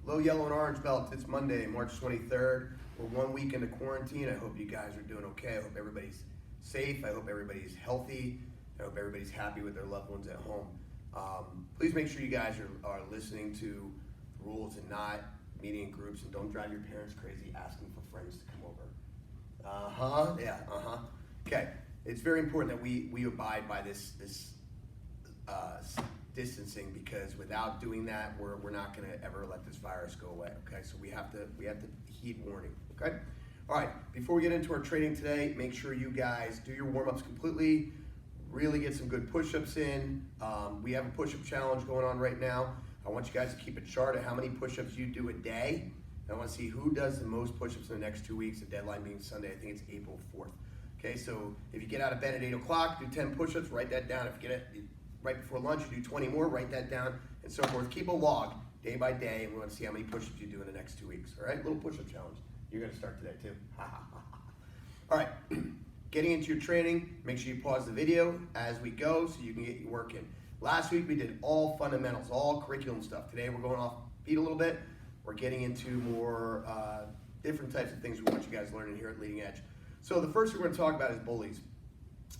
Low, yellow, and orange belts. It's Monday, March 23rd. We're 1 week into quarantine. I hope you guys are doing okay. I hope everybody's safe. I hope everybody's healthy. I hope everybody's happy with their loved ones at home. Please make sure you guys are listening to rules and not meeting in groups, and don't drive your parents crazy asking for friends to come over. Okay, it's very important that we abide by this distancing, because without doing that, we're not going to ever let this virus go away. Okay, so we have to heed warning. Okay, all right. Before we get into our training today, make sure you guys do your warm-ups completely. Really get some good push-ups in. We have a push-up challenge going on right now. I want you guys to keep a chart of how many push-ups you do a day. I want to see who does the most push-ups in the next 2 weeks, the deadline being Sunday. I think it's April 4th. Okay, so if you get out of bed at 8 o'clock, do 10 push-ups, write that down. If you get it right before lunch, you do 20 more, write that down, and so forth. Keep a log day by day, and we want to see how many push-ups you do in the next 2 weeks. All right, little push-up challenge. You're going to start today too. All right, getting into your training, make sure you pause the video as we go so you can get your work in. Last week we did all fundamentals, all curriculum stuff. Today we're going off beat a little bit. We're getting into more different types of things we want you guys learning here at Leading Edge. So the first thing we're going to talk about is bullies.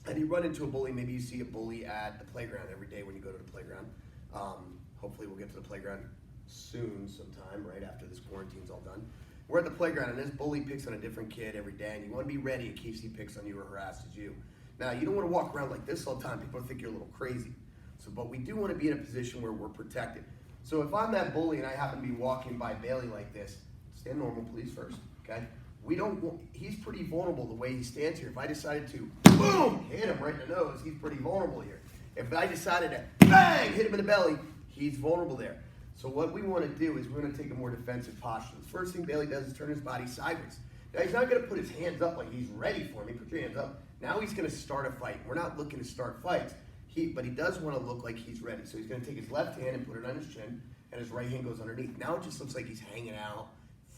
And you run into a bully, maybe you see a bully at the playground every day when you go to the playground. Hopefully we'll get to the playground soon sometime, right after this quarantine's all done. We're at the playground and this bully picks on a different kid every day, and you want to be ready in case he picks on you or harasses you. Now, you don't want to walk around like this all the time. People think you're a little crazy. But we do want to be in a position where we're protected. So if I'm that bully and I happen to be walking by Bailey like this, stand normal, please, first, okay? He's pretty vulnerable the way he stands here. If I decided to, boom, hit him right in the nose, he's pretty vulnerable here. If I decided to, bang, hit him in the belly, he's vulnerable there. So what we want to do is we're going to take a more defensive posture. The first thing Bailey does is turn his body sideways. Now, he's not going to put his hands up like he's ready for me. Put your hands up. Now he's going to start a fight. We're not looking to start fights. But he does want to look like he's ready. So he's going to take his left hand and put it on his chin, and his right hand goes underneath. Now it just looks like he's hanging out,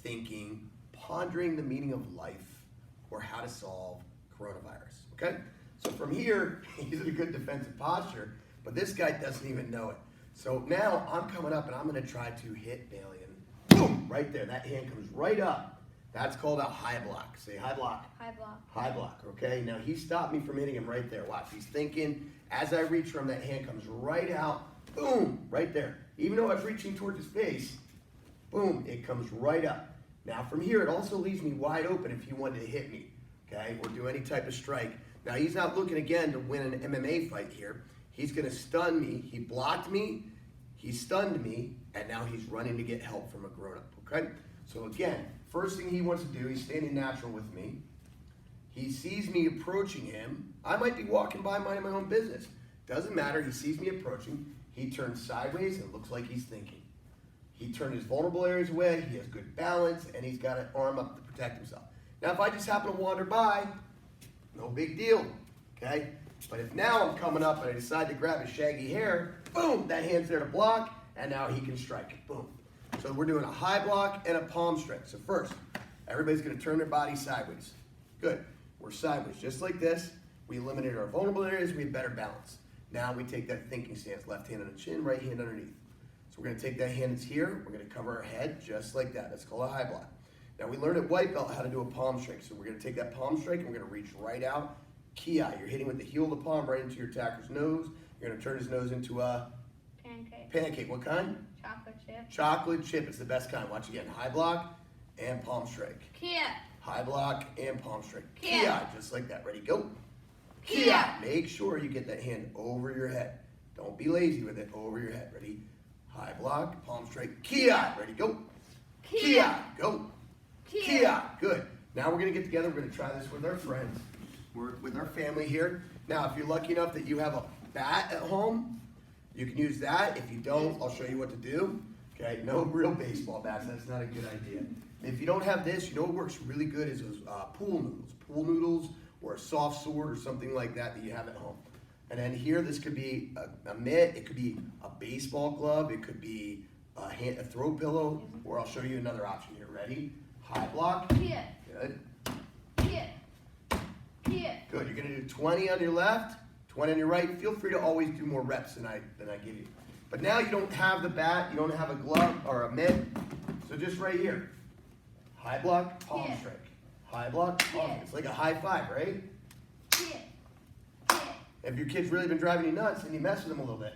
thinking, pondering the meaning of life or how to solve coronavirus. Okay? So from here, he's in a good defensive posture, but this guy doesn't even know it. So now I'm coming up, and I'm going to try to hit Bailey, and boom, right there. That hand comes right up. That's called a high block. Say high block. High block. High block, okay? Now he stopped me from hitting him right there. Watch, he's thinking. As I reach for him, that hand comes right out. Boom, right there. Even though I was reaching toward his face, boom, it comes right up. Now from here, it also leaves me wide open if he wanted to hit me, okay? Or do any type of strike. Now he's not looking again to win an MMA fight here. He's gonna stun me. He blocked me, he stunned me, and now he's running to get help from a grown-up, okay? So again, first thing he wants to do, he's standing natural with me. He sees me approaching him. I might be walking by minding my own business. Doesn't matter, he sees me approaching. He turns sideways and it looks like he's thinking. He turned his vulnerable areas away, he has good balance, and he's got an arm up to protect himself. Now if I just happen to wander by, no big deal, okay? But if now I'm coming up and I decide to grab his shaggy hair, boom, that hand's there to block, and now he can strike it, boom. So we're doing a high block and a palm strike. So first, everybody's gonna turn their body sideways. Good, we're sideways, just like this. We eliminated our vulnerable areas, we have better balance. Now we take that thinking stance, left hand on the chin, right hand underneath. So we're gonna take that hand that's here, we're gonna cover our head just like that. That's called a high block. Now we learned at white belt how to do a palm strike. So we're gonna take that palm strike and we're gonna reach right out. Ki, you're hitting with the heel of the palm right into your attacker's nose. You're gonna turn his nose into a Pancake. pancake. What kind? Chocolate chip. Chocolate chip. It's the best kind. Watch again. High block and palm strike. Kia. High block and palm strike. Kia. Kia. Just like that. Ready? Go. Kia. Make sure you get that hand over your head. Don't be lazy with it. Over your head. Ready? High block, palm strike. Kia. Ready? Go. Kia. Go. Kia. Good. Now we're going to get together. We're going to try this with our friends. We're with our family here. Now, if you're lucky enough that you have a bat at home, you can use that. If you don't, I'll show you what to do. Okay, no real baseball bats. That's not a good idea. If you don't have this, you know what works really good is those pool noodles, or a soft sword or something like that that you have at home. And then here, this could be a mitt. It could be a baseball glove. It could be a throw pillow. Or I'll show you another option here. Ready? High block. Kia. Good. Kia. Kia. Good. You're going to do 20 on your left, 20 on your right. Feel free to always do more reps than I give you. But now you don't have the bat, you don't have a glove or a mitt, just right here. High block, palm Yeah. strike. High block, palm. Yeah. It's like a high five, right? Hit. Hit. If your kid's really been driving you nuts, then you mess with them a little bit.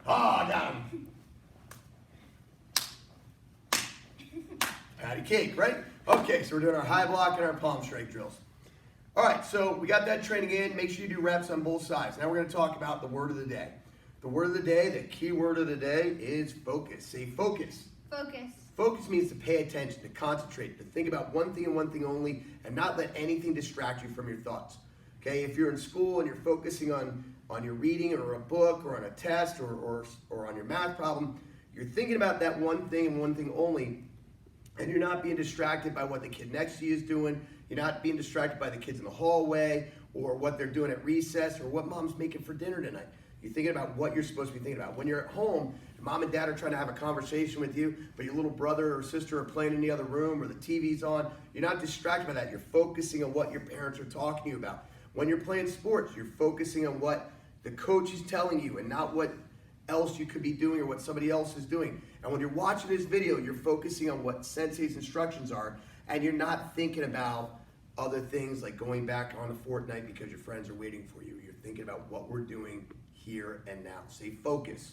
Ah, got him. Patty cake, right? Okay, so we're doing our high block and our palm strike drills. All right, so we got that training in. Make sure you do reps on both sides. Now we're going to talk about the word of the day. The word of the day, the key word of the day is focus. Say focus. Focus. Focus means to pay attention, to concentrate, to think about one thing and one thing only, and not let anything distract you from your thoughts. Okay, if you're in school and you're focusing on your reading or a book or on a test or on your math problem, you're thinking about that one thing and one thing only, and you're not being distracted by what the kid next to you is doing. You're not being distracted by the kids in the hallway or what they're doing at recess or what mom's making for dinner tonight. You're thinking about what you're supposed to be thinking about. When you're at home, mom and dad are trying to have a conversation with you, but your little brother or sister are playing in the other room or the TV's on. You're not distracted by that. You're focusing on what your parents are talking to you about. When you're playing sports, you're focusing on what the coach is telling you and not what else you could be doing or what somebody else is doing. And when you're watching this video, you're focusing on what sensei's instructions are, and you're not thinking about other things like going back on a Fortnite because your friends are waiting for you. You're thinking about what we're doing here and now. Say focus.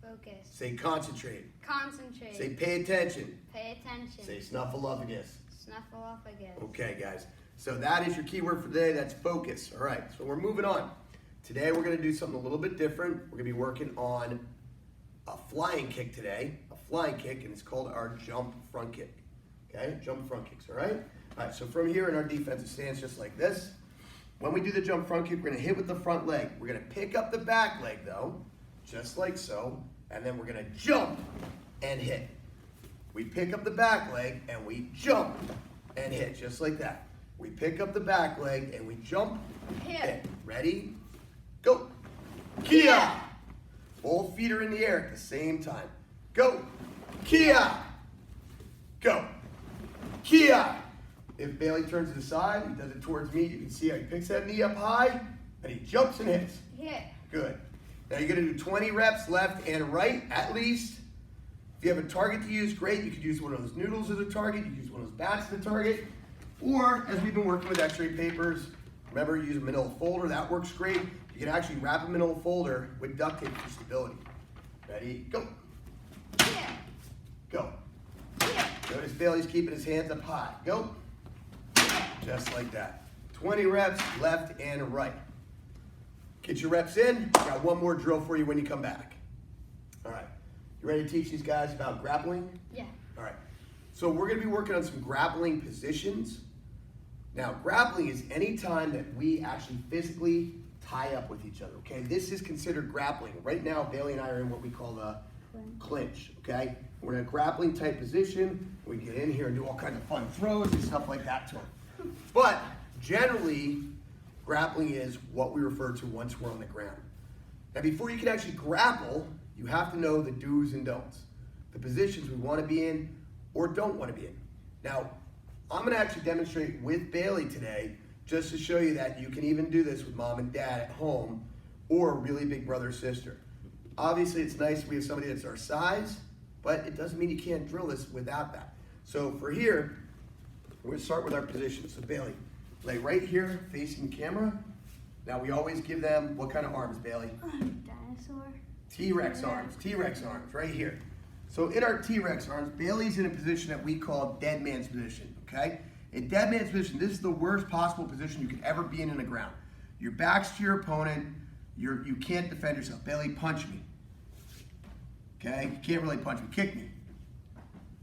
Focus. Say concentrate. Concentrate. Say pay attention. Pay attention. Say snuffleupagus. Snuffleupagus. Okay, guys. So that is your keyword for today. That's focus. All right, so we're moving on. Today we're going to do something a little bit different. We're going to be working on a flying kick today. A flying kick, and it's called our jump front kick. Okay, jump front kicks, all right? All right, so from here in our defensive stance, just like this. When we do the jump front kick, we're going to hit with the front leg. We're going to pick up the back leg, though, just like so, and then we're going to jump and hit. We pick up the back leg, and we jump and hit, just like that. We pick up the back leg, and we jump, hit. Ready? Go. Kia! Both feet are in the air at the same time. Go. Kia! Go. Kia! If Bailey turns to the side, he does it towards me. You can see how he picks that knee up high, and he jumps and hits. Hit. Good. Now you're going to do 20 reps left and right, at least. If you have a target to use, great. You could use one of those noodles as a target. You could use one of those bats as a target. Or, as we've been working with x-ray papers, remember, use a manila folder. That works great. You can actually wrap a manila folder with duct tape for stability. Ready? Go. Hit. Go. Hit. Notice Bailey's keeping his hands up high. Go. Just like that. 20 reps left and right. Get your reps in. Got one more drill for you when you come back. All right. You ready to teach these guys about grappling? Yeah. All right. So we're going to be working on some grappling positions. Now, grappling is any time that we actually physically tie up with each other, okay? This is considered grappling. Right now, Bailey and I are in what we call the clinch, okay? We're in a grappling type position. We get in here and do all kinds of fun throws and stuff like that to them. But generally, grappling is what we refer to once we're on the ground. Now, before you can actually grapple, you have to know the do's and don'ts, the positions we want to be in or don't want to be in. Now, I'm going to actually demonstrate with Bailey today just to show you that you can even do this with mom and dad at home or a really big brother or sister. Obviously, it's nice we have somebody that's our size, but it doesn't mean you can't drill this without that. So for here, we're going to start with our position. So Bailey, lay right here facing the camera. Now we always give them what kind of arms, Bailey? Dinosaur. T-Rex arms, right here. So in our T-Rex arms, Bailey's in a position that we call dead man's position, okay? In dead man's position, this is the worst possible position you could ever be in the ground. Your back's to your opponent, you can't defend yourself. Bailey, punch me. Okay, you can't really punch me, kick me.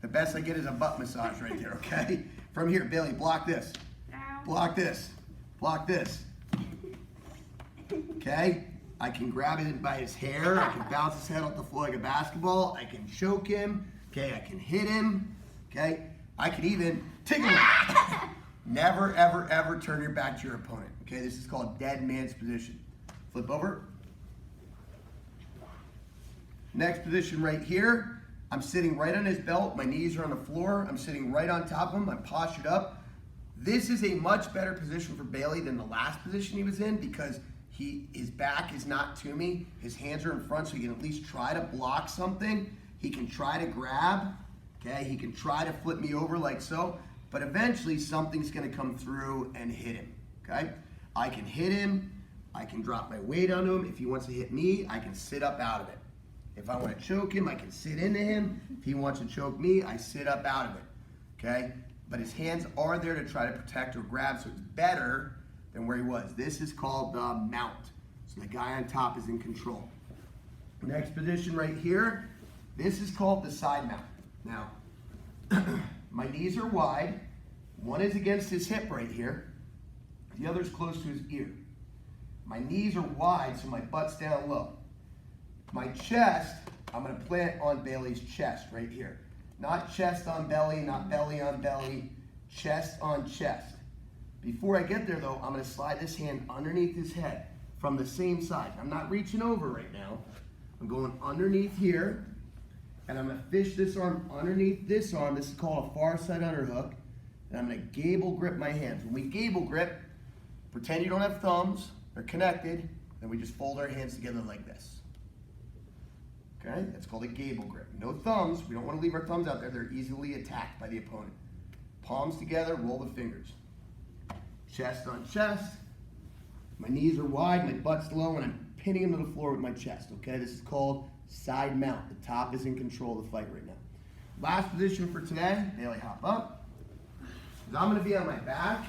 The best I get is a butt massage right there, okay? From here, Bailey, block this. Ow. Block this. Block this. Okay? I can grab him by his hair. I can bounce his head off the floor like a basketball. I can choke him. Okay? I can hit him. Okay? I can even tickle him. Never, ever, ever turn your back to your opponent. Okay? This is called dead man's position. Flip over. Next position right here. I'm sitting right on his belt. My knees are on the floor. I'm sitting right on top of him. I'm postured up. This is a much better position for Bailey than the last position he was in because his back is not to me. His hands are in front, so he can at least try to block something. He can try to grab. okay? He can try to flip me over like so, but eventually something's gonna come through and hit him, okay? I can hit him, I can drop my weight on him. If he wants to hit me, I can sit up out of it. If I want to choke him, I can sit into him. If he wants to choke me, I sit up out of it, okay? But his hands are there to try to protect or grab, so it's better than where he was. This is called the mount. So the guy on top is in control. Next position right here, this is called the side mount. Now, my knees are wide. One is against his hip right here. The other is close to his ear. My knees are wide, so my butt's down low. My chest, I'm gonna plant on Bailey's chest right here. Not chest on belly, not belly on belly, chest on chest. Before I get there though, I'm gonna slide this hand underneath his head from the same side. I'm not reaching over right now. I'm going underneath here, and I'm gonna fish this arm underneath this arm. This is called a far side underhook. And I'm gonna gable grip my hands. When we gable grip, pretend you don't have thumbs, they're connected, and we just fold our hands together like this. Okay, that's called a gable grip. No thumbs, we don't want to leave our thumbs out there, they're easily attacked by the opponent. Palms together, roll the fingers. Chest on chest, my knees are wide, my butt's low, and I'm pinning him to the floor with my chest, okay? This is called side mount. The top is in control of the fight right now. Last position for today, Bailey hop up. I'm gonna be on my back.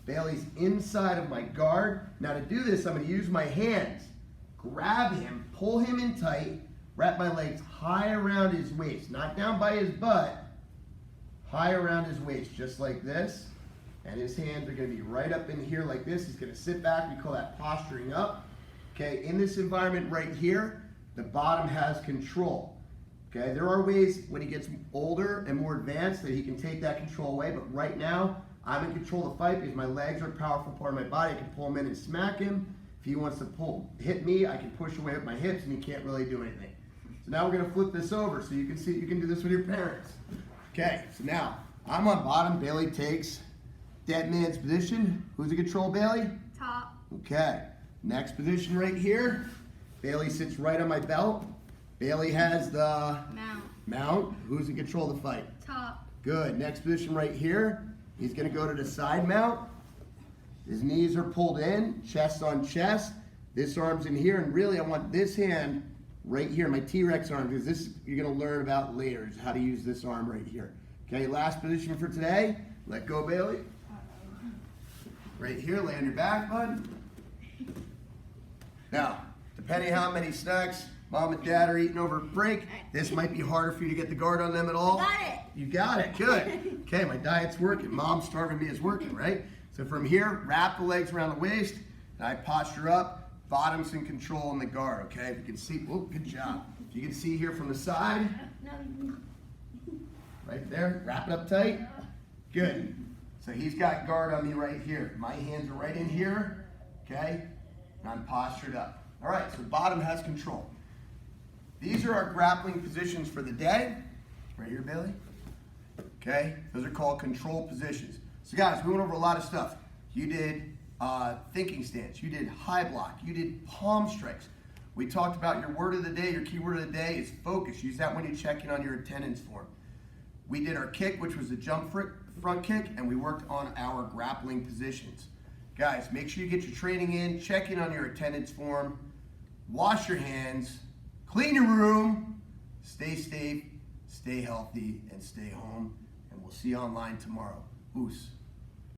Bailey's inside of my guard. Now to do this, I'm gonna use my hands. Grab him, pull him in tight, wrap my legs high around his waist, not down by his butt, high around his waist, just like this. And his hands are gonna be right up in here like this. He's gonna sit back, we call that posturing up. Okay, in this environment right here, the bottom has control. Okay, there are ways when he gets older and more advanced that he can take that control away, but right now, I'm in control of the fight because my legs are a powerful part of my body. I can pull him in and smack him. If he wants to hit me, I can push away with my hips and he can't really do anything. So now we're gonna flip this over so you can see, you can do this with your parents. Okay, so now, I'm on bottom, Bailey takes dead man's position. Who's in control, Bailey? Top. Okay, next position right here. Bailey sits right on my belt. Bailey has the mount. Who's in control of the fight? Top. Good, next position right here. He's gonna go to the side mount. His knees are pulled in, chest on chest. This arm's in here, and really I want this hand right here, my T-Rex arm, because this you're gonna learn about later, is how to use this arm right here. Okay, last position for today. Let go, Bailey. Right here, lay on your back, bud. Now, depending how many snacks mom and dad are eating over break, this might be harder for you to get the guard on them at all. Got it. You got it, good. Okay, my diet's working. Mom's starving me is working, right? So from here, wrap the legs around the waist, and I posture up, bottom's in control in the guard, okay? If you can see, oh, good job. If you can see here from the side, right there, wrap it up tight. Good. So he's got guard on me right here. My hands are right in here, okay? And I'm postured up. All right, so bottom has control. These are our grappling positions for the day. Right here, Bailey. Okay, those are called control positions. So guys, we went over a lot of stuff. You did thinking stance, you did high block, you did palm strikes. We talked about your word of the day, your key word of the day is focus. Use that when you check in on your attendance form. We did our kick, which was the jump front kick, and we worked on our grappling positions. Guys, make sure you get your training in, check in on your attendance form, wash your hands, clean your room, stay safe, stay healthy, and stay home. And we'll see you online tomorrow. Oos.